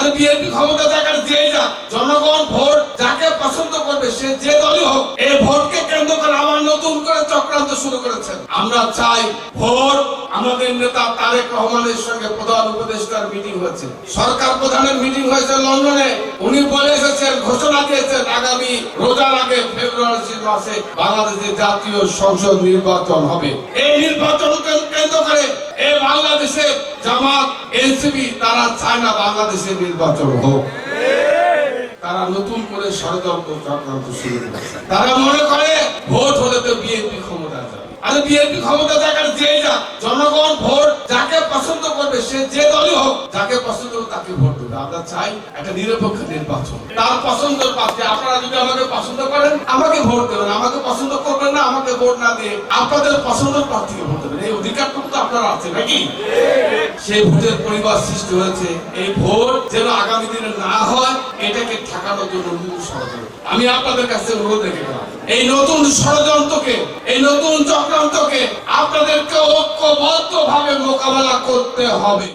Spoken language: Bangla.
তাহলে বিএনপি ক্ষমতা থাকার যেই যা জনগণ ভোট যাকে পছন্দ করবে সে যে দলই হোক, এই ভোটকে কেন্দ্র করে আবার নতুন করে চক্রান্ত শুরু করেছেন। আমরা চাই ভোট। আমাদের নেতা তারেক রহমানের সঙ্গে প্রধান উপদেষ্টার মিটিং হয়েছে, সরকার প্রধানের মিটিং হয়েছে লন্ডনে। উনি বলে এসেছেন, ঘোষণা দিয়েছেন আগামী রোজার আগে ফেব্রুয়ারি মাসে বাংলাদেশে জাতীয় সংসদ নির্বাচন হবে। এই নির্বাচনকে কেন্দ্র করে এই বাংলাদেশে জামাত এনসিপি তারা চায় না বাংলাদেশে নির্বাচন হোক। তারা নতুন করে ষড়যন্ত্র চক্রান্ত শুরু করেছে। তারা মনে করে ভোট হলে তো বিএনপি ক্ষমতা যাবে। আর বিএনপি ক্ষমতা থাকার যেই যা জনগণ ভোট যাকে পছন্দ করবে সে যে দলই হোক, যাকে পছন্দ হবে তাকে ভোট দেবে। আমরা চাই একটা নিরপেক্ষ নির্বাচন, তার পছন্দের প্রার্থী। আপনারা যদি আমাকে পছন্দ করেন আমাকে ভোট দেবেন, আমাকে পছন্দ করবেন না আমাকে ভোট না দিয়ে আপনাদের পছন্দের প্রার্থীকে ভোট দেবেন। এই অধিকারটুকু তো আপনারা আছে নাকি? সেই ভোটের পরিবার সৃষ্টি হয়েছে। এই ভোট যেন আগামী দিনে না হয় এটাকে ঠেকানোর জন্য নতুন ষড়যন্ত্র। আমি আপনাদের কাছে অনুরোধ রেখে এই নতুন ষড়যন্ত্রকে, এই নতুন চক্রান্তকে আপনাদেরকে ঐক্যবদ্ধভাবে মোকাবেলা করতে হবে।